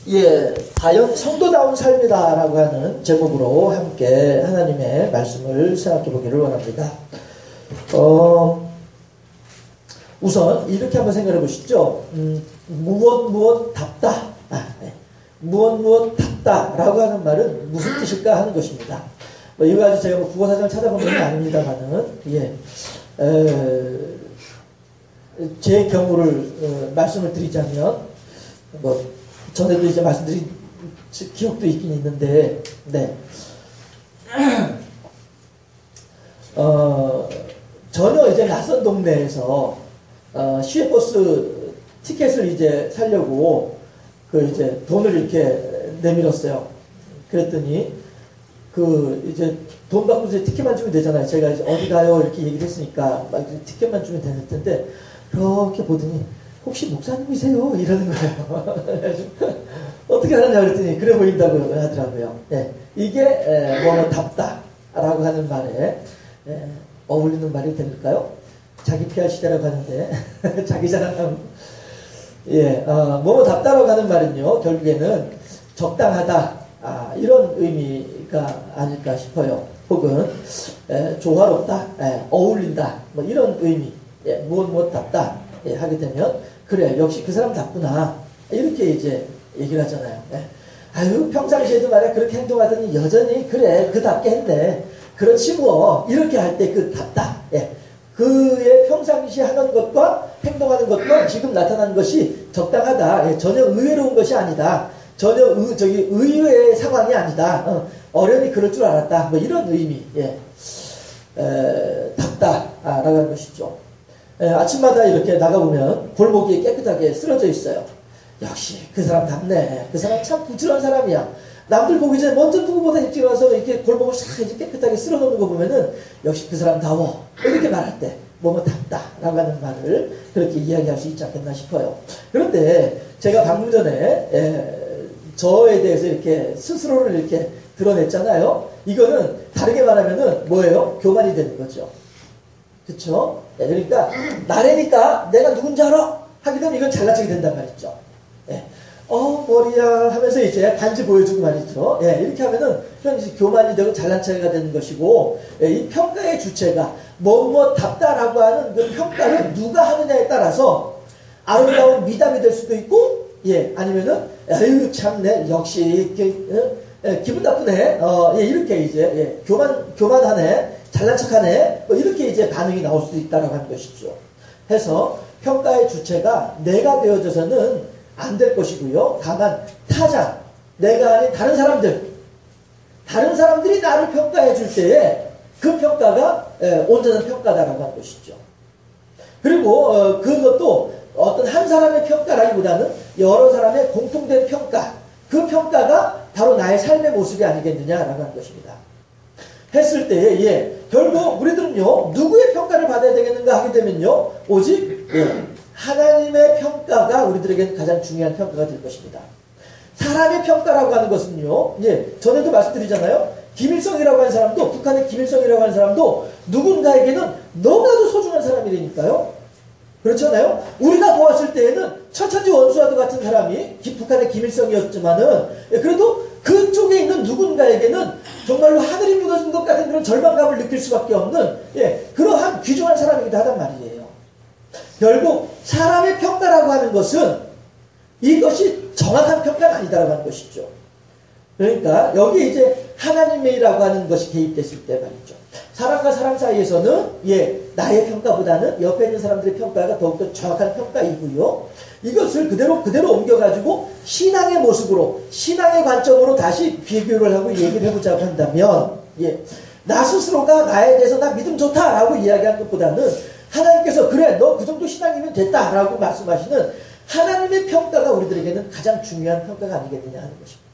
예, 과연 성도다운 삶이다라고 하는 제목으로 함께 하나님의 말씀을 생각해 보기를 원합니다. 우선 이렇게 한번 생각해 보시죠. 무엇 답다. 네. 무엇 답다라고 하는 말은 무슨 뜻일까 하는 것입니다. 이거 가지고 제가 국어사전을 찾아본 건 아닙니다만은, 제 경우를 말씀을 드리자면, 전에도 이제 말씀드린 기억도 있긴 있는데, 네. 전혀 이제 낯선 동네에서, 시외버스 티켓을 이제 사려고, 이제 돈을 이렇게 내밀었어요. 그랬더니, 이제 돈 받고 이제 티켓만 주면 되잖아요. 제가 이제 어디 가요? 이렇게 얘기를 했으니까, 막 티켓만 주면 되는 텐데, 이렇게 보더니, 혹시 목사님이세요? 이러는 거예요. 어떻게 하느냐 그랬더니 그래 보인다고 하더라고요. 네. 이게 답다라고 하는 말에 어울리는 말이 될까요? 자기 PR 시대라고 하는데 자기 자랑하면 답다라고 하는 말은요 결국에는 적당하다 이런 의미가 아닐까 싶어요. 혹은 조화롭다, 어울린다 이런 의미. 무엇 답다 하게 되면 그래 역시 그 사람 답구나 이렇게 이제 얘기를 하잖아요. 아유 평상시에도 말이야 그렇게 행동하더니 여전히 그래 그답게 했네 그렇지 뭐 이렇게 할 때 그 답다. 그의 평상시에 하는 것과 행동하는 것과 지금 나타나는 것이 적당하다. 전혀 의외로운 것이 아니다. 전혀 의외의 상황이 아니다. 어련히 그럴 줄 알았다. 이런 의미. 답다라고 하는 것이죠. 아침마다 이렇게 나가보면 골목이 깨끗하게 쓰러져 있어요. 역시 그 사람 답네. 그 사람 참 부지런한 사람이야. 남들 보기 전에 먼저 누구보다 일찍 와서 이렇게 골목을 싹 이제 깨끗하게 쓸어놓는 거 보면은 역시 그 사람 다워. 이렇게 말할 때 답다라고 하는 말을 그렇게 이야기할 수 있지 않겠나 싶어요. 그런데 제가 방금 전에 저에 대해서 이렇게 스스로를 이렇게 드러냈잖아요. 이거는 다르게 말하면은 뭐예요? 교만이 되는 거죠. 그쵸? 그러니까 나래니까 내가 누군지 알아? 하게 되면 이건 잘난 척이 된단 말이죠. 머리야 하면서 이제 반지 보여주고 말이죠. 이렇게 하면은 그냥 이제 교만이 되고 잘난 척이 되는 것이고, 이 평가의 주체가 답다라고 하는 그 평가를 누가 하느냐에 따라서 아름다운 미담이 될 수도 있고, 아니면은 아유 참네 역시 기분 나쁘네. 이렇게 이제 교만하네. 잘난 척하네. 이렇게 이제 반응이 나올 수도 있다라고 하는 것이죠. 해서 평가의 주체가 내가 되어져서는 안 될 것이고요. 다만 타자, 내가 아닌 다른 사람들이 나를 평가해 줄 때에 그 평가가 온전한 평가다라고 하는 것이죠. 그리고 그것도 어떤 한 사람의 평가라기보다는 여러 사람의 공통된 평가, 그 평가가 바로 나의 삶의 모습이 아니겠느냐라고 하는 것입니다. 했을 때에 결국 우리들은요 누구의 평가를 받아야 되겠는가 하게 되면요 오직 하나님의 평가가 우리들에게는 가장 중요한 평가가 될 것입니다. 사람의 평가라고 하는 것은요 전에도 말씀드리잖아요. 김일성이라고 하는 사람도 북한의 김일성이라고 하는 사람도 누군가에게는 너무나도 소중한 사람이라니까요. 그렇잖아요. 우리가 보았을 때에는 천천지 원수와도 같은 사람이 북한의 김일성이었지만은 그래도 그쪽에 있는 누군가에게는 정말로 하늘이 무너진 것 같은 그런 절망감을 느낄 수밖에 없는 그러한 귀중한 사람이기도 하단 말이에요. 결국 사람의 평가라고 하는 것은 이것이 정확한 평가는 아니다라고 하는 것이죠. 그러니까 여기에 이제 하나님이라고 하는 것이 개입됐을 때 말이죠. 사람과 사람 사이에서는 나의 평가보다는 옆에 있는 사람들의 평가가 더욱더 정확한 평가이고요. 이것을 그대로 옮겨가지고 신앙의 모습으로 신앙의 관점으로 다시 비교를 하고 얘기를 해보자고 한다면 나 스스로가 나에 대해서 나 믿음 좋다라고 이야기하는 것보다는 하나님께서 그래 너 그 정도 신앙이면 됐다라고 말씀하시는 하나님의 평가가 우리들에게는 가장 중요한 평가가 아니겠느냐 하는 것입니다.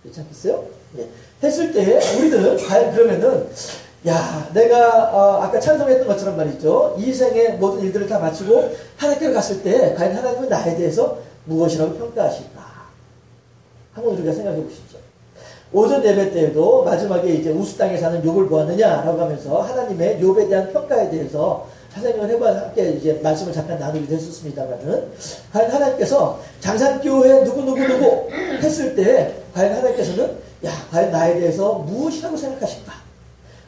그렇지 않겠어요? 했을 때 우리들은 과연 그러면은 내가 아까 찬송했던 것처럼 말이죠. 이 생의 모든 일들을 다 마치고 하나님께 갔을 때 과연 하나님은 나에 대해서 무엇이라고 평가하실까? 한번 우리가 생각해 보시죠. 오전 예배 때에도 마지막에 이제 우스 땅에 사는 욥을 보았느냐라고 하면서 하나님의 욥에 대한 평가에 대해서 선생님을 해봐 함께 이제 말씀을 잠깐 나누기도 했었습니다만은, 과연 하나님께서 장산교회 누구 했을 때, 과연 하나님께서는, 야, 과연 나에 대해서 무엇이라고 생각하실까?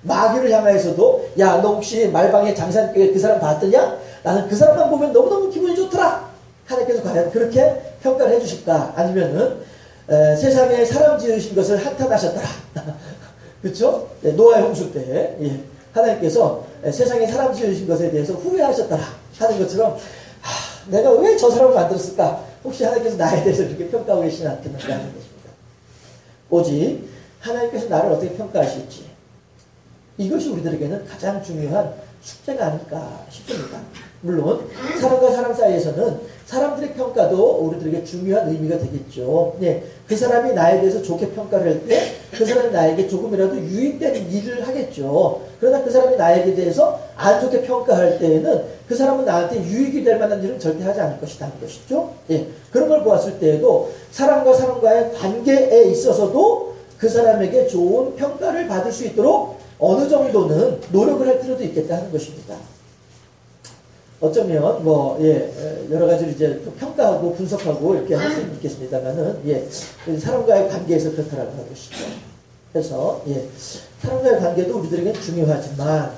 마귀를 향하여서도, 야, 너 혹시 말방에 장산교회 그 사람 봤더냐? 나는 그 사람만 보면 너무너무 기분이 좋더라! 하나님께서 과연 그렇게 평가를 해주실까? 아니면은, 세상에 사람 지으신 것을 한탄하셨더라. 그쵸? 네, 노아의 홍수 때, 예. 하나님께서 세상에 사람 지으신 것에 대해서 후회하셨더라 하는 것처럼, 내가 왜 저 사람을 만들었을까? 혹시 하나님께서 나에 대해서 그렇게 평가하고 계시지 않겠는가 하는 것입니다. 오직 하나님께서 나를 어떻게 평가하실지, 이것이 우리들에게는 가장 중요한 숙제가 아닐까 싶습니다. 물론 사람과 사람 사이에서는 사람들의 평가도 우리들에게 중요한 의미가 되겠죠. 예, 그 사람이 나에 대해서 좋게 평가를 할 때 그 사람이 나에게 조금이라도 유익되는 일을 하겠죠. 그러나 그 사람이 나에게 대해서 안 좋게 평가할 때에는 그 사람은 나한테 유익이 될 만한 일은 절대 하지 않을 것이다 하는 것이죠. 예, 그런 걸 보았을 때에도 사람과 사람과의 관계에 있어서도 그 사람에게 좋은 평가를 받을 수 있도록 어느 정도는 노력을 할 필요도 있겠다 하는 것입니다. 어쩌면 여러 가지로 이제 평가하고 분석하고 이렇게 할 수 있겠습니다만은, 사람과의 관계에서 그렇다라고 하는 것이죠. 그래서 사람과의 관계도 우리들에게 중요하지만,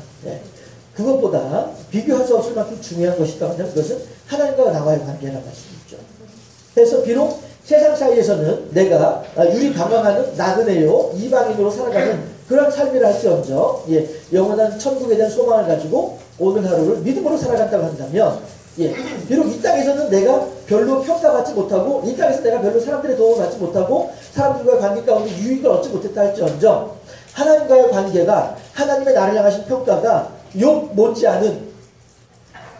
그것보다 비교할 수 없을 만큼 중요한 것이다 하면 그것은 하나님과 나와의 관계라는 말씀이죠. 그래서 비록 세상 사이에서는 내가 유리방황하는 나그네요 이방인으로 살아가는 그런 삶이라 할지언정, 영원한 천국에 대한 소망을 가지고 오늘 하루를 믿음으로 살아간다고 한다면, 비록 이 땅에서는 내가 별로 평가받지 못하고, 이 땅에서 내가 별로 사람들의 도움을 받지 못하고, 사람들과의 관계 가운데 유익을 얻지 못했다 할지언정, 하나님과의 관계가, 하나님의 나를 향하신 평가가 욥 못지않은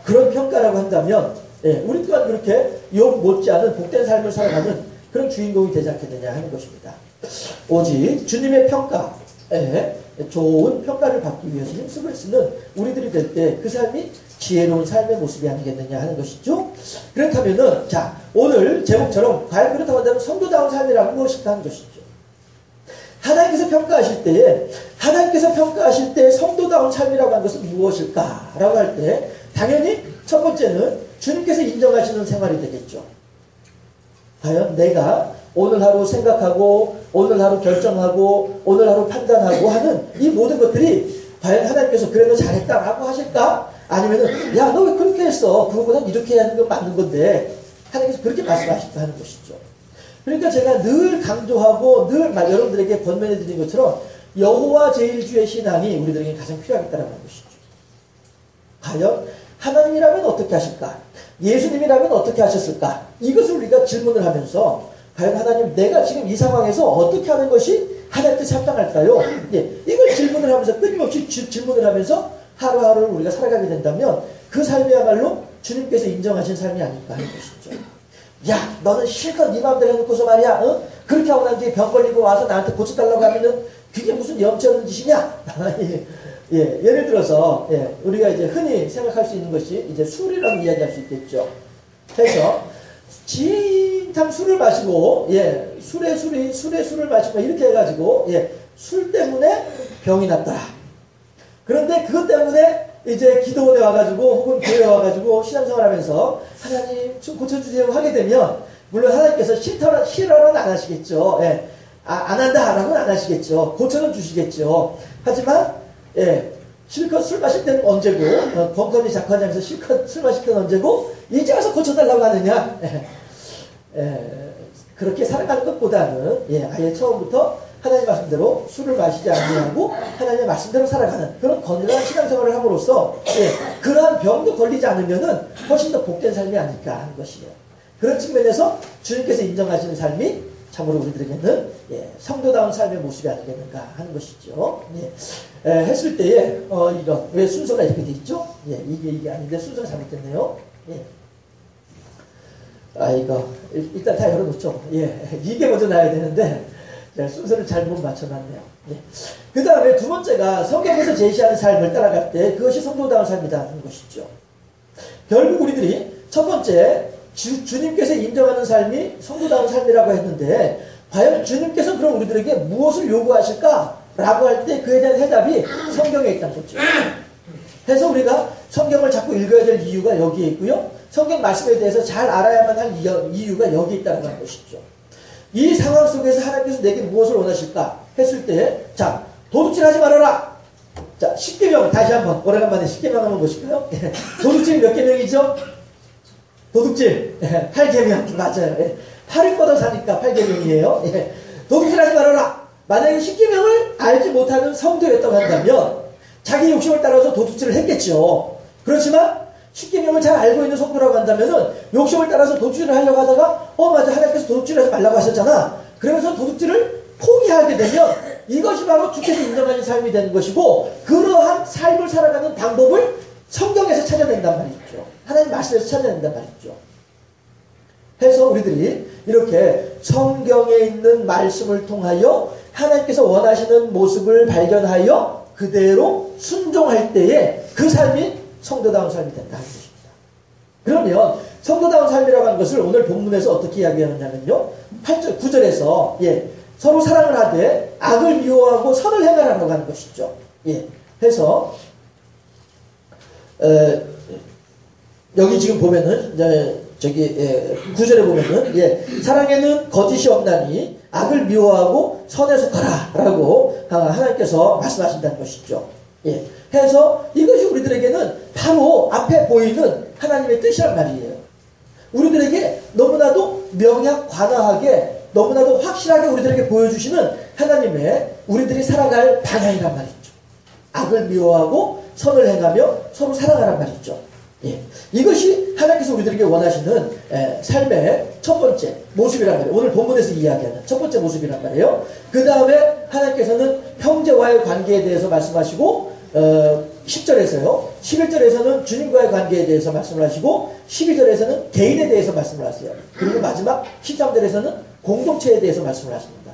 그런 평가라고 한다면, 우리 또한 그렇게 욥 못지않은 복된 삶을 살아가는 그런 주인공이 되지 않겠느냐 하는 것입니다. 오직 주님의 평가에 좋은 평가를 받기 위해서 힘쓰고 쓰는 우리들이 될 때 그 삶이 지혜로운 삶의 모습이 아니겠느냐 하는 것이죠. 그렇다면은, 자, 오늘 제목처럼 과연 그렇다고 한다면 성도다운 삶이라고 무엇일까 하는 것이죠. 하나님께서 평가하실 때 성도다운 삶이라고 하는 것은 무엇일까? 라고 할 때, 당연히 첫 번째는 주님께서 인정하시는 생활이 되겠죠. 과연 내가 오늘 하루 생각하고, 오늘 하루 결정하고, 오늘 하루 판단하고 하는 이 모든 것들이 과연 하나님께서 그래도 잘했다라고 하실까? 아니면은, 야, 너 왜 그렇게 했어? 그거보단 이렇게 하는 건 맞는 건데, 하나님께서 그렇게 말씀하실까 하는 것이죠. 그러니까 제가 늘 강조하고, 늘 여러분들에게 권면해 드린 것처럼, 여호와 제일주의 신앙이 우리들에게 가장 필요하겠다라는 것이죠. 과연 하나님이라면 어떻게 하실까? 예수님이라면 어떻게 하셨을까? 이것을 우리가 질문을 하면서, 과연 하나님, 내가 지금 이 상황에서 어떻게 하는 것이 하나님께 합당할까요? 이걸 질문을 하면서, 끊임없이 질문을 하면서 하루하루를 우리가 살아가게 된다면 그 삶이야말로 주님께서 인정하신 삶이 아닐까 하는 것이죠. 야, 너는 실컷 네 마음대로 해놓고서 말이야, 그렇게 하고 난 뒤에 병 걸리고 와서 나한테 고쳐달라고 하면은 그게 무슨 염치 없는 짓이냐? 예를 들어서, 우리가 이제 흔히 생각할 수 있는 것이 이제 술이라고 이야기할 수 있겠죠. 그래서 진탕 술을 마시고, 술에 술을 마시고, 이렇게 해가지고, 술 때문에 병이 났더라. 그런데 그것 때문에 이제 기도원에 와가지고, 혹은 교회에 와가지고, 신앙생활 하면서, 하나님 좀 고쳐주세요 하게 되면, 물론 하나님께서 싫어는 안 하시겠죠. 안 한다라고는 안 하시겠죠. 고쳐는 주시겠죠. 하지만, 실컷 술 마실 때는 언제고, 건건이 작화하면서 실컷 술 마실 때는 언제고, 이제 와서 고쳐달라고 하느냐. 그렇게 살아가는 것보다는, 아예 처음부터 하나님 말씀대로 술을 마시지 않냐고 하나님의 말씀대로 살아가는 그런 건강한 신앙생활을 함으로써, 그러한 병도 걸리지 않으면은 훨씬 더 복된 삶이 아닐까 하는 것이에요. 그런 측면에서 주님께서 인정하시는 삶이 참으로 우리들에게는 성도다운 삶의 모습이 아니겠는가 하는 것이죠. 했을 때에 이런 왜 순서가 이렇게 돼 있죠? 이게 아닌데 순서가 잘못됐네요. 이거 일단 다 열어놓죠. 이게 먼저 나야 되는데 제가 순서를 잘못 맞춰놨네요. 그 다음에 두 번째가 성경에서 제시하는 삶을 따라갈 때 그것이 성도다운 삶이다 하는 것이죠. 결국 우리들이 첫 번째 주님께서 인정하는 삶이 성도다운 삶이라고 했는데, 과연 주님께서 그럼 우리들에게 무엇을 요구하실까? 라고 할 때 그에 대한 해답이 성경에 있다는 거죠. 해서 우리가 성경을 자꾸 읽어야 될 이유가 여기에 있고요. 성경 말씀에 대해서 잘 알아야만 할 이유가 여기에 있다는 것이죠. 이 상황 속에서 하나님께서 내게 무엇을 원하실까 했을 때, 자, 도둑질하지 말아라. 자, 10계명 다시 한번 오래간만에 10계명 한번 보실까요? 도둑질 몇 계명이죠? 도둑질 8계명 맞아요. 8을 뻗어 사니까 8계명이에요. 도둑질하지 말아라. 만약에 10계명을 알지 못하는 성도였다고 한다면 자기 욕심을 따라서 도둑질을 했겠죠. 그렇지만 10계명을 잘 알고 있는 성도라고 한다면은 욕심을 따라서 도둑질을 하려고 하다가 맞아, 하나님께서 도둑질하지 말라고 하셨잖아. 그러면서 도둑질을 포기하게 되면 이것이 바로 주께서 인정하는 삶이 되는 것이고, 그러한 삶을 살아가는 방법을 성경에서 찾아낸단 말이죠. 하나님 말씀에서 찾아낸단 말이죠. 해서 우리들이 이렇게 성경에 있는 말씀을 통하여 하나님께서 원하시는 모습을 발견하여 그대로 순종할 때에 그 삶이 성도다운 삶이 된다 하는 것입니다. 그러면 성도다운 삶이라고 하는 것을 오늘 본문에서 어떻게 이야기하느냐면요. 8절, 9절에서 서로 사랑을 하되 악을 미워하고 선을 행하라고 하는 것이죠. 해서 여기 지금 보면은 9절에 보면은 사랑에는 거짓이 없나니 악을 미워하고 선에 속하라 라고 하나님께서 말씀하신다는 것이죠. 해서 이것이 우리들에게는 바로 앞에 보이는 하나님의 뜻이란 말이에요. 우리들에게 너무나도 명약관화하게 너무나도 확실하게 우리들에게 보여주시는 하나님의 우리들이 살아갈 방향이란 말이죠. 악을 미워하고 선을 행하며 서로 사랑하란 말이죠. 이것이 하나님께서 우리들에게 원하시는 삶의 첫 번째 모습이란 말이에요. 오늘 본문에서 이야기하는 첫 번째 모습이란 말이에요. 그 다음에 하나님께서는 형제와의 관계에 대해서 말씀하시고 10절에서요. 11절에서는 주님과의 관계에 대해서 말씀을 하시고 12절에서는 개인에 대해서 말씀을 하세요. 그리고 마지막 13절에서는 공동체에 대해서 말씀을 하십니다.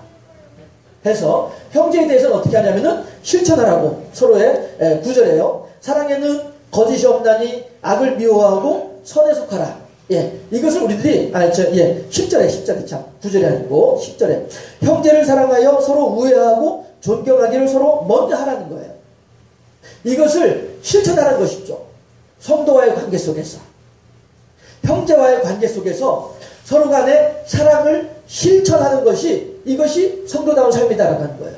해서 형제에 대해서는 어떻게 하냐면은 실천하라고 서로의 9절에요. 사랑에는 거짓이 없나니 악을 미워하고 선에 속하라. 이것을 우리들이 10절에 참 9절이 아니고 10절에 형제를 사랑하여 서로 우애하고 존경하기를 서로 먼저 하라는 거예요. 이것을 실천하라는 것이죠. 성도와의 관계 속에서, 형제와의 관계 속에서 서로 간의 사랑을 실천하는 것이, 이것이 성도다운 삶이다라고 하는 거예요.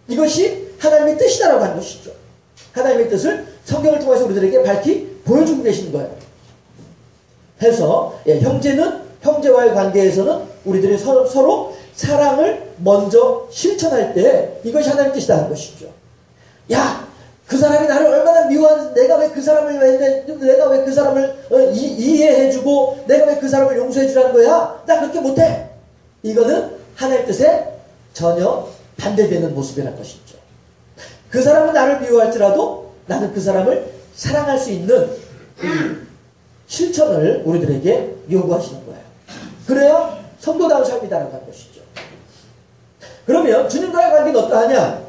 이것이 하나님의 뜻이다라고 하는 것이죠. 하나님의 뜻을 성경을 통해서 우리들에게 밝히 보여주고 계신 거예요. 해서 형제는, 형제와의 관계에서는 우리들이 서로 사랑을 먼저 실천할 때 이것이 하나님의 뜻이다라는 것이죠. 야! 그 사람이 나를 얼마나 미워하는지, 내가 왜 그 사람을 이해해주고 내가 왜 그 사람을 용서해주라는 거야? 나 그렇게 못해. 이거는 하나님의 뜻에 전혀 반대되는 모습이라는 것이죠. 그 사람은 나를 미워할지라도 나는 그 사람을 사랑할 수 있는 실천을 우리들에게 요구하시는 거예요. 그래야 성도다운 삶이다라고 하는 것이죠. 그러면 주님과의 관계는 어떠하냐?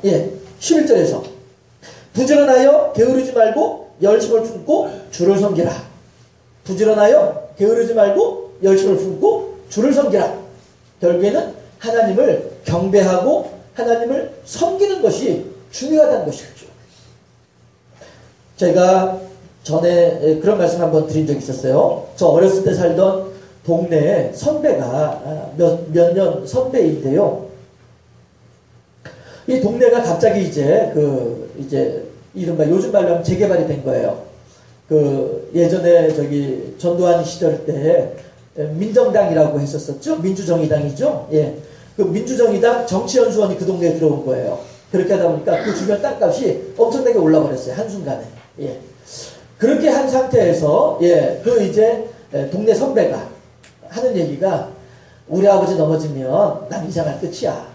11절에서 부지런하여 게으르지 말고 열심을 품고 주를 섬기라. 부지런하여 게으르지 말고 열심을 품고 주를 섬기라. 결국에는 하나님을 경배하고 하나님을 섬기는 것이 중요하다는 것이죠. 제가 전에 그런 말씀 한번 드린 적이 있었어요. 저 어렸을 때 살던 동네에 선배가 몇 년 선배인데요. 이 동네가 갑자기 이제 이른바 요즘 말로 하면 재개발이 된 거예요. 예전에 전두환 시절 때 민정당이라고 했었었죠. 민주정의당이죠. 그 민주정의당 정치연수원이 그 동네에 들어온 거예요. 그렇게 하다 보니까 그 주변 땅값이 엄청나게 올라버렸어요. 한순간에. 그렇게 한 상태에서 동네 선배가 하는 얘기가, 우리 아버지 넘어지면 난 이상할 끝이야.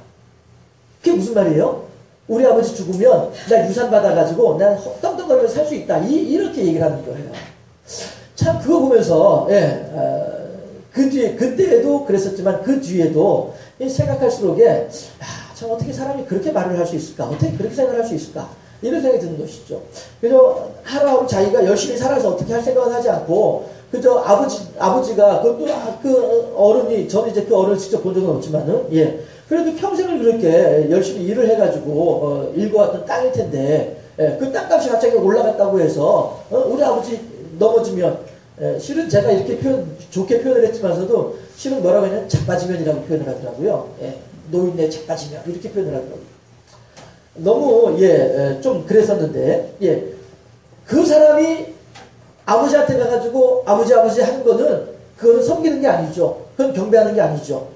그게 무슨 말이에요? 우리 아버지 죽으면 나 유산 받아가지고 난 떵떵거리면서 살 수 있다. 이렇게 얘기를 하는 거예요. 참 그거 보면서 그 뒤에, 그때에도 그랬었지만 그 뒤에도 생각할수록 참 어떻게 사람이 그렇게 말을 할 수 있을까? 어떻게 그렇게 생각을 할 수 있을까? 이런 생각이 드는 것이죠. 그래서 하루하루 자기가 열심히 살아서 어떻게 할 생각은 하지 않고, 그저 아버지가, 그것도 그 어른이, 저는 이제 그 어른을 직접 본 적은 없지만은, 그래도 평생을 그렇게 열심히 일을 해가지고, 일궈왔던 땅일 텐데, 그 땅값이 갑자기 올라갔다고 해서 우리 아버지 넘어지면 실은 제가 이렇게 좋게 표현을 했지만서도 실은 뭐라고 하냐면 자빠지면이라고 표현을 하더라고요. 노인네 자빠지면 이렇게 표현을 하더라고요. 너무 좀 그랬었는데 그 사람이 아버지한테 가가지고 아버지 하는 거는 그거는 섬기는 게 아니죠. 그건 경배하는 게 아니죠.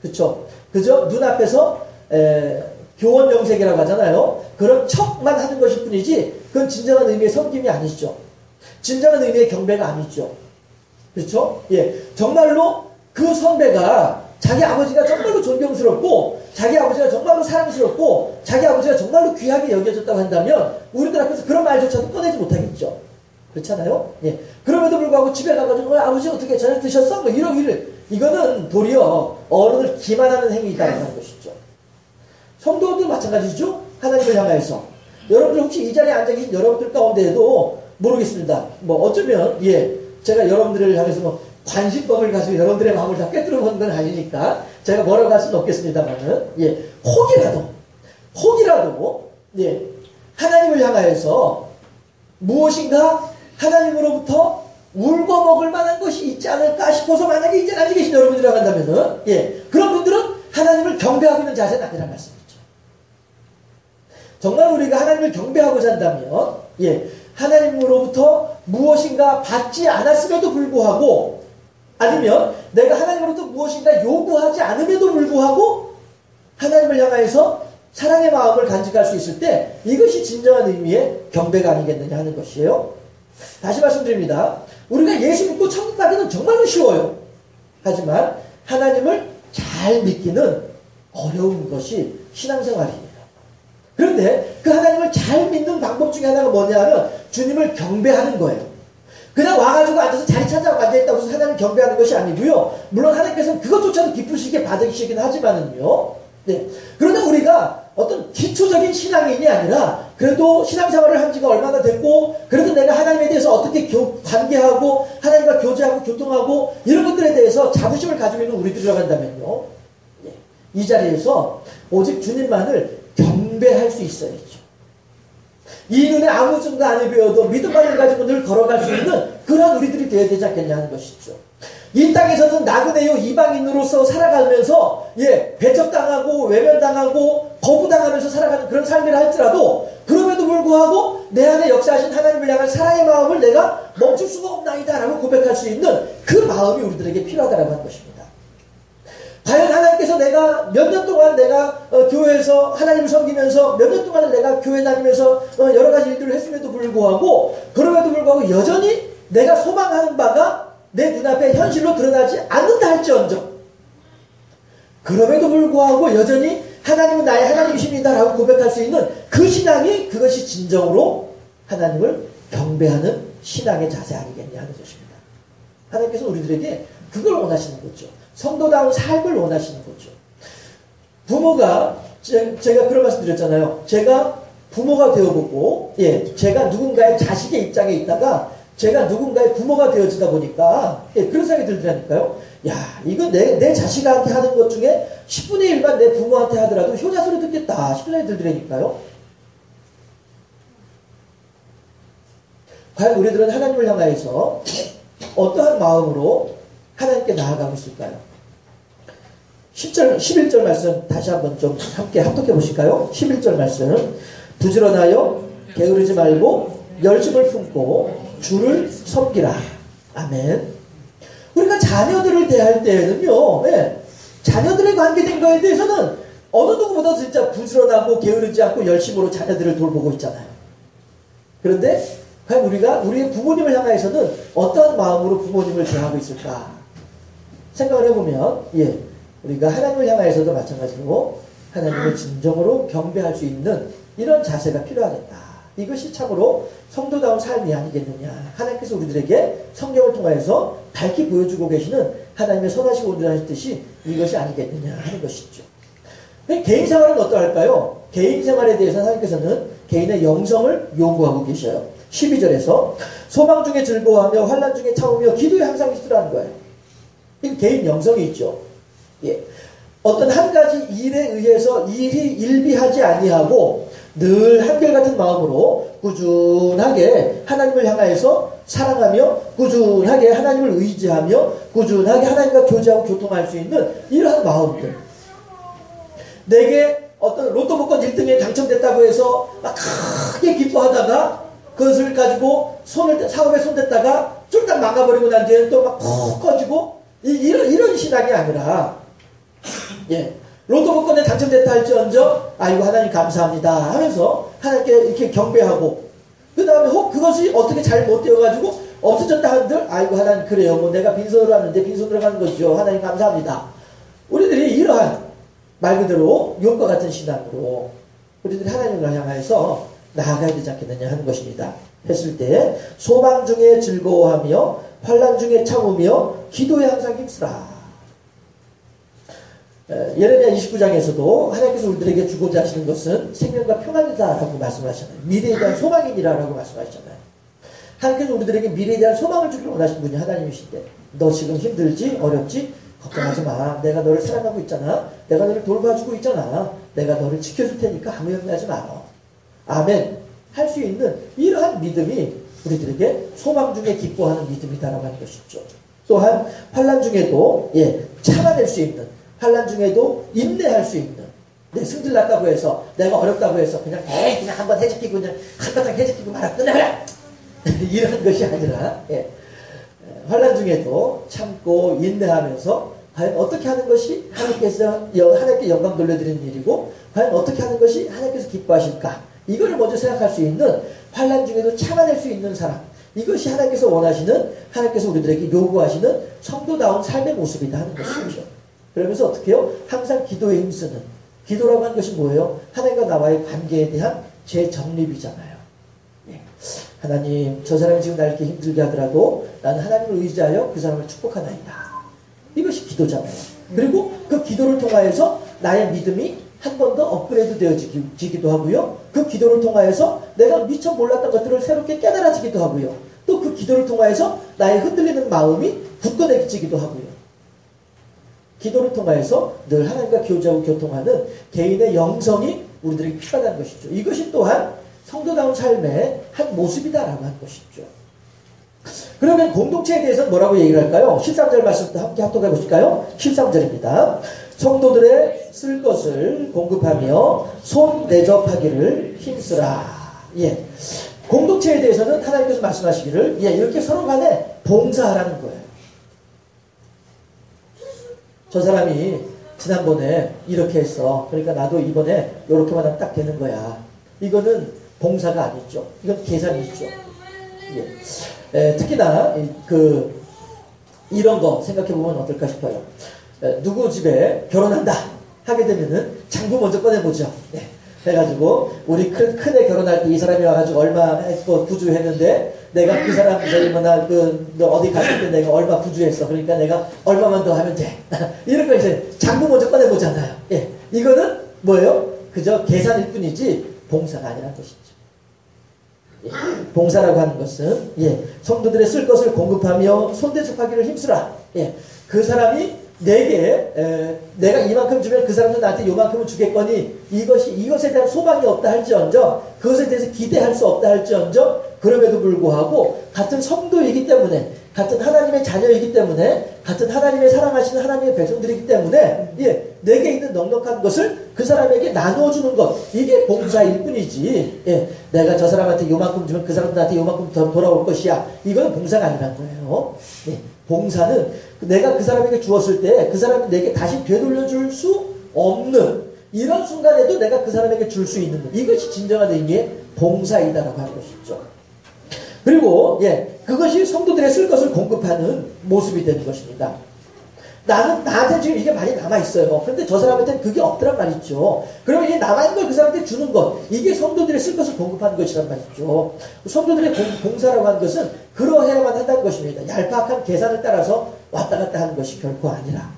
그쵸? 그저 눈앞에서 교원 명색이라고 하잖아요. 그런 척만 하는 것일 뿐이지 그건 진정한 의미의 섬김이 아니죠. 진정한 의미의 경배가 아니죠. 그렇죠? 정말로 그 선배가 자기 아버지가 정말로 존경스럽고 자기 아버지가 정말로 사랑스럽고 자기 아버지가 정말로 귀하게 여겨졌다고 한다면 우리들 앞에서 그런 말조차도 꺼내지 못하겠죠. 그렇잖아요? 그럼에도 불구하고 집에 가가지고 아버지 어떻게 저녁 드셨어? 뭐 이거는 도리어 어른을 기만하는 행위이다라는 것이죠. 성도도 마찬가지죠. 하나님을 향하여서 여러분들 혹시 이 자리에 앉아 계신 여러분들 가운데에도 모르겠습니다. 뭐 어쩌면 제가 여러분들을 향해서 뭐 관심법을 가지고 여러분들의 마음을 다 꿰뚫어 보는 건 아니니까 제가 뭐라고 할 수는 없겠습니다만은 혹이라도 하나님을 향하여서 무엇인가 하나님으로부터 울고 먹을 만한 것이 있지 않을까 싶어서 만약에 이제 앉아 계신 여러분들이라고 한다면은 그런 분들은 하나님을 경배하고 있는 자세는 아니란 말씀이죠. 정말 우리가 하나님을 경배하고자 한다면 하나님으로부터 무엇인가 받지 않았음에도 불구하고 아니면 내가 하나님으로부터 무엇인가 요구하지 않음에도 불구하고 하나님을 향하여서 사랑의 마음을 간직할 수 있을 때 이것이 진정한 의미의 경배가 아니겠느냐 하는 것이에요. 다시 말씀드립니다. 우리가 예수 믿고 천국 가기는 정말로 쉬워요. 하지만 하나님을 잘 믿기는 어려운 것이 신앙생활이에요. 그런데 그 하나님을 잘 믿는 방법 중에 하나가 뭐냐 하면 주님을 경배하는 거예요. 그냥 와가지고 앉아서 자리 찾아고 앉아있다고 해서 하나님을 경배하는 것이 아니고요. 물론 하나님께서는 그것조차도 기쁘시게 받으시긴 하지만은요. 그러나 우리가 어떤 기초적인 신앙인이 아니라 그래도 신앙생활을 한 지가 얼마나 됐고 그래도 내가 하나님에 대해서 어떻게 관계하고 하나님과 교제하고 교통하고 이런 것들에 대해서 자부심을 가지고 있는 우리들이라고 한다면요. 이 자리에서 오직 주님만을 경배할 수 있어야죠. 이 눈에 아무 증거 안 해보여도 믿음만을 가지고 늘 걸어갈 수 있는 그런 우리들이 되어야 되지 않겠냐 하는 것이죠. 이 땅에서는 나그네요 이방인으로서 살아가면서 배척당하고 외면당하고 거부당하면서 살아가는 그런 삶을 할지라도 그럼에도 불구하고 내 안에 역사하신 하나님을 향한 사랑의 마음을 내가 멈출 수가 없나이다 라고 고백할 수 있는 그 마음이 우리들에게 필요하다고 하는 것입니다. 과연 하나님께서 내가 몇 년 동안 내가 교회에서 하나님을 섬기면서 몇 년 동안을 내가 교회 다니면서 여러 가지 일들을 했음에도 불구하고 그럼에도 불구하고 여전히 내가 소망하는 바가 내 눈앞에 현실로 드러나지 않는다 할지언정 그럼에도 불구하고 여전히 하나님은 나의 하나님이십니다 라고 고백할 수 있는 그 신앙이 그것이 진정으로 하나님을 경배하는 신앙의 자세 아니겠냐 하는 것입니다. 하나님께서 우리들에게 그걸 원하시는 거죠. 성도다운 삶을 원하시는 거죠. 부모가 제가 그런 말씀 드렸잖아요. 제가 부모가 되어보고 제가 누군가의 자식의 입장에 있다가 제가 누군가의 부모가 되어지다 보니까 그런 생각이 들더라니까요. 이거 내 자식한테 하는 것 중에 10분의 1만 내 부모한테 하더라도 효자 소리 듣겠다 싶은 생각이 들더라니까요. 과연 우리들은 하나님을 향하여서 어떠한 마음으로 하나님께 나아가고 있을까요? 10절, 11절 말씀 다시 한번 좀 함께 합독해 보실까요? 11절 말씀 부지런하여 게으르지 말고 열심을 품고 주를 섬기라. 아멘. 우리가 자녀들을 대할 때에는요, 자녀들에 관계된 거에 대해서는 어느 누구보다 진짜 부지런하고 게으르지 않고 열심으로 자녀들을 돌보고 있잖아요. 그런데 과연 우리가 우리의 부모님을 향하여서는 어떤 마음으로 부모님을 대하고 있을까? 생각을 해보면 우리가 하나님을 향하여서도 마찬가지로 하나님을 진정으로 경배할 수 있는 이런 자세가 필요하겠다. 이것이 참으로 성도다운 삶이 아니겠느냐. 하나님께서 우리들에게 성경을 통하여서 밝히 보여주고 계시는 하나님의 선하시고 온전하신 뜻이 이것이 아니겠느냐 하는 것이죠. 개인 생활은 어떠할까요? 개인 생활에 대해서 하나님께서는 개인의 영성을 요구하고 계셔요. 12절에서 소망 중에 즐거워하며 환난 중에 참으며 기도에 항상 있으라는 거예요. 이건 개인 영성이 있죠. 어떤 한 가지 일에 의해서 일이 일비하지 아니하고 늘 한결같은 마음으로 꾸준하게 하나님을 향하여서 사랑하며 꾸준하게 하나님을 의지하며 꾸준하게 하나님과 교제하고 교통할 수 있는 이러한 마음들. 내게 어떤 로또 복권 1등에 당첨됐다고 해서 막 크게 기뻐하다가 그것을 가지고 사업에 손댔다가 쫄딱 망가버리고 난 뒤에는 또 막 푹 꺼지고 이런 신앙이 아니라, 예, 로또 복권에 당첨됐다 할지언정 아이고 하나님 감사합니다 하면서 하나님께 이렇게 경배하고, 그 다음에 혹 그것이 어떻게 잘못되어가지고 없어졌다 한들 아이고 하나님 그래요 뭐 내가 빈손으로 왔는데 빈손으로 가는 것이죠 하나님 감사합니다. 우리들이 이러한 말 그대로 욥과 같은 신앙으로 우리들이 하나님을 향하여서 나아가야 되지 않겠느냐 하는 것입니다. 했을 때 소망 중에 즐거워하며 환난 중에 참으며 기도에 항상 힘쓰라. 예레미야 29장에서도 하나님께서 우리들에게 주고자 하시는 것은 생명과 평안이다라고 말씀하셨잖아요. 미래에 대한 소망이라고 말씀하셨잖아요. 하나님께서 우리들에게 미래에 대한 소망을 주기를 원하시는 분이 하나님이신데, 너 지금 힘들지? 어렵지? 걱정하지 마. 내가 너를 사랑하고 있잖아. 내가 너를 돌봐주고 있잖아. 내가 너를 지켜줄 테니까 아무 염려하지 마라. 아멘. 할 수 있는 이러한 믿음이 우리들에게 소망 중에 기뻐하는 믿음이다라고 하는 것이죠. 또한 환난 중에도 참아낼 수 있는, 환난 중에도 인내할 수 있는, 내 승질 났다고 해서 내가 어렵다고 해서 그냥 그냥 한번 해지키고 그냥 한바탕 해지키고 말아 끝내버려 이런 것이 아니라 환난 중에도 참고 인내하면서 과연 어떻게 하는 것이 하나님께 영광 돌려드리는 일이고 과연 어떻게 하는 것이 하나님께서 기뻐하실까, 이걸 먼저 생각할 수 있는, 환난 중에도 참아낼 수 있는 사람, 이것이 하나님께서 원하시는, 하나님께서 우리들에게 요구하시는 성도다운 삶의 모습이다 하는 것이죠. 그러면서 어떻게 해요? 항상 기도에 힘쓰는, 기도라고 하는 것이 뭐예요? 하나님과 나와의 관계에 대한 재정립이잖아요. 하나님, 저 사람이 지금 날 이렇게 힘들게 하더라도 나는 하나님을 의지하여 그 사람을 축복하나이다. 이것이 기도잖아요. 그리고 그 기도를 통하여서 나의 믿음이 한 번 더 업그레이드 되어지기도 하고요. 그 기도를 통하여서 내가 미처 몰랐던 것들을 새롭게 깨달아지기도 하고요. 또 그 기도를 통하여서 나의 흔들리는 마음이 굳건해지기도 하고요. 기도를 통하여서 늘 하나님과 교제하고 교통하는 개인의 영성이 우리들에게 필요하다는 것이죠. 이것이 또한 성도다운 삶의 한 모습이다라고 하는 것이죠. 그러면 공동체에 대해서는 뭐라고 얘기를 할까요? 13절 말씀부터 함께 합독해 보실까요? 13절입니다. 성도들의 쓸 것을 공급하며 손 대접하기를 힘쓰라. 공동체에 대해서는 하나님께서 말씀하시기를 이렇게 서로 간에 봉사하라는 거예요. 저 사람이 지난번에 이렇게 했어. 그러니까 나도 이번에 이렇게만 하면 딱 되는 거야. 이거는 봉사가 아니죠. 이건 계산이죠. 특히나 이런 거 생각해 보면 어떨까 싶어요. 누구 집에 결혼한다 하게 되면은 장부 먼저 꺼내보죠. 해가지고 우리 큰애 결혼할 때 이 사람이 와가지고 얼마 부주했는데 내가 그 사람 너 어디 갔을 때 내가 얼마 부주했어. 그러니까 내가 얼마만 더 하면 돼. 이런 거 이제 장부 먼저 꺼내보잖아요. 이거는 뭐예요? 그저 계산일 뿐이지 봉사가 아니라는 것이죠. 봉사라고 하는 것은 성도들의 쓸 것을 공급하며 손대접하기를 힘쓰라. 그 사람이 내가 이만큼 주면 그 사람도 나한테 요만큼은 주겠거니 이것에 대한 소망이 없다 할지언정, 그것에 대해서 기대할 수 없다 할지언정, 그럼에도 불구하고 같은 성도이기 때문에, 같은 하나님의 자녀이기 때문에, 같은 하나님의 사랑하시는 하나님의 백성들이기 때문에 내게 있는 넉넉한 것을 그 사람에게 나누어주는 것, 이게 봉사일 뿐이지 내가 저 사람한테 요만큼 주면 그 사람도 나한테 요만큼 더 돌아올 것이야, 이건 봉사가 아니란 거예요. 봉사는 내가 그 사람에게 주었을 때 그 사람이 내게 다시 되돌려줄 수 없는 이런 순간에도 내가 그 사람에게 줄 수 있는 것, 이것이 진정한 의미의 봉사이다라고 하는 것이죠. 그리고 그것이 성도들의 쓸 것을 공급하는 모습이 되는 것입니다. 나한테 지금 이게 많이 남아있어요. 그런데 저 사람한테는 그게 없더란 말이죠. 그러면 이 남아있는 걸 그 사람한테 주는 것, 이게 성도들의 쓸 것을 공급하는 것이란 말이죠. 성도들의 봉사라고 하는 것은 그러해야만 한다는 것입니다. 얄팍한 계산을 따라서 왔다 갔다 하는 것이 결코 아니라.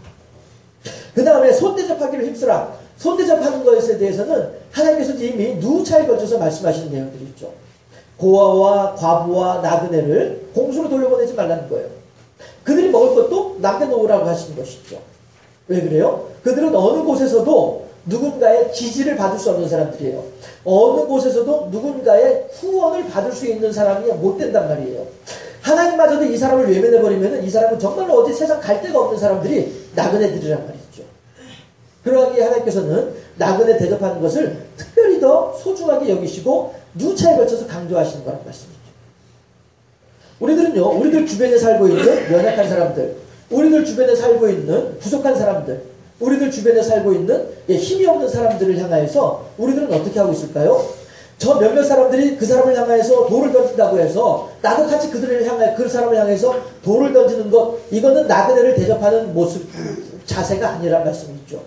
그 다음에 손대접하기를 힘쓰라. 손대접하는 것에 대해서는 하나님께서 이미 누차에 걸쳐서 말씀하시는 내용들이 있죠. 고아와 과부와 나그네를 공수로 돌려보내지 말라는 거예요. 그들이 먹을 것도 남겨놓으라고 하시는 것이죠. 왜 그래요? 그들은 어느 곳에서도 누군가의 지지를 받을 수 없는 사람들이에요. 어느 곳에서도 누군가의 후원을 받을 수 있는 사람이 못 된단 말이에요. 하나님마저도 이 사람을 외면해버리면 이 사람은 정말로 어디 세상 갈 데가 없는 사람들이 나그네들이란 말이죠. 그러하기에 하나님께서는 나그네 대접하는 것을 특별히 더 소중하게 여기시고 누차에 걸쳐서 강조하시는 거란 말씀이죠. 우리들은요, 우리들 주변에 살고 있는 연약한 사람들, 우리들 주변에 살고 있는 부족한 사람들, 우리들 주변에 살고 있는 힘이 없는 사람들을 향하여서 우리들은 어떻게 하고 있을까요? 저 몇몇 사람들이 그 사람을 향하여서 돌을 던진다고 해서 나도 같이 그 사람을 향해서 돌을 던지는 것, 이거는 나그네를 대접하는 모습, 자세가 아니란 말씀이죠.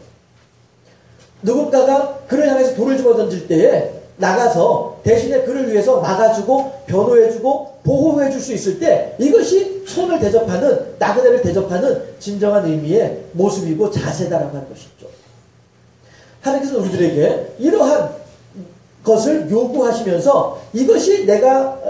누군가가 그를 향해서 돌을 집어 던질 때에 나가서 대신에 그를 위해서 막아주고 변호해주고 보호해줄 수 있을 때 이것이 손을 대접하는, 나그네를 대접하는 진정한 의미의 모습이고 자세다라고 하는 것이죠. 하나님께서는 우리들에게 이러한 것을 요구하시면서 이것이 내가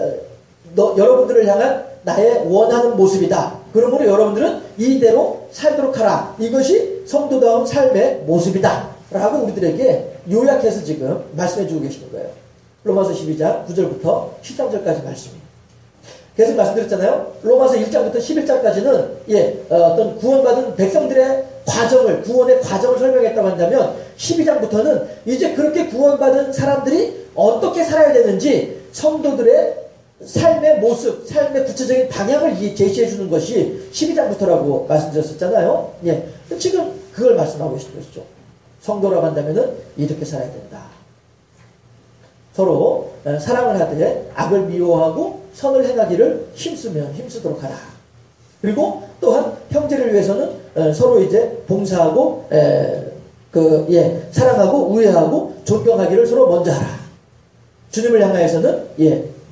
여러분들을 향한 나의 원하는 모습이다. 그러므로 여러분들은 이대로 살도록 하라. 이것이 성도다운 삶의 모습이다. 라고 우리들에게 요약해서 지금 말씀해주고 계시는 거예요. 로마서 12장 9절부터 13절까지 말씀이에요. 계속 말씀드렸잖아요. 로마서 1장부터 11장까지는 어떤 구원받은 백성들의 과정을, 구원의 과정을 설명했다고 한다면 12장부터는 이제 그렇게 구원받은 사람들이 어떻게 살아야 되는지 성도들의 삶의 모습, 삶의 구체적인 방향을 제시해 주는 것이 12장부터라고 말씀드렸었잖아요. 지금 그걸 말씀하고 계신 것이죠. 성도라고 한다면은 이렇게 살아야 된다. 서로 사랑을 하되 악을 미워하고 선을 행하기를 힘쓰도록 하라. 그리고 또한 형제를 위해서는 서로 이제 봉사하고 사랑하고 우애하고 존경하기를 서로 먼저 하라. 주님을 향하여서는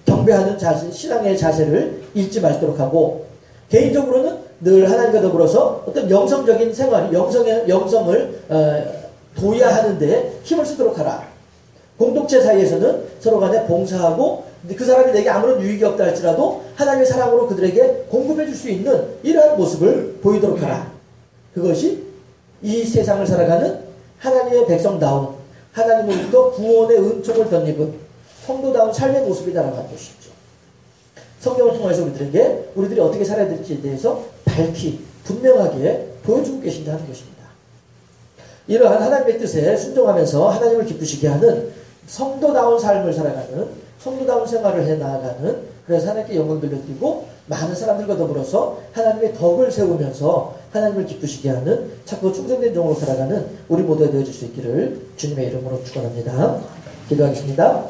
경배하는 자세, 신앙의 자세를 잊지 말도록 하고, 개인적으로는 늘 하나님과 더불어서 어떤 영성적인 생활, 영성을 도야하는 데 힘을 쓰도록 하라. 공동체 사이에서는 서로 간에 봉사하고 그 사람이 내게 아무런 유익이 없다 할지라도 하나님의 사랑으로 그들에게 공급해 줄 수 있는 이러한 모습을 보이도록 하라. 그것이 이 세상을 살아가는 하나님의 백성다운, 하나님으로부터 구원의 은총을 덧입은 성도다운 삶의 모습이다라고 하는 것이죠. 성경을 통해서 우리들이 어떻게 살아야 될지에 대해서 밝히 분명하게 보여주고 계신다는 것입니다. 이러한 하나님의 뜻에 순종하면서 하나님을 기쁘시게 하는 성도다운 삶을 살아가는, 성도다운 생활을 해나가는, 그래서 하나님께 영광 돌려드리고 많은 사람들과 더불어서 하나님의 덕을 세우면서 하나님을 기쁘시게 하는 착고 충성된 종으로 살아가는 우리 모두가 되어질 수 있기를 주님의 이름으로 축원합니다. 기도하겠습니다.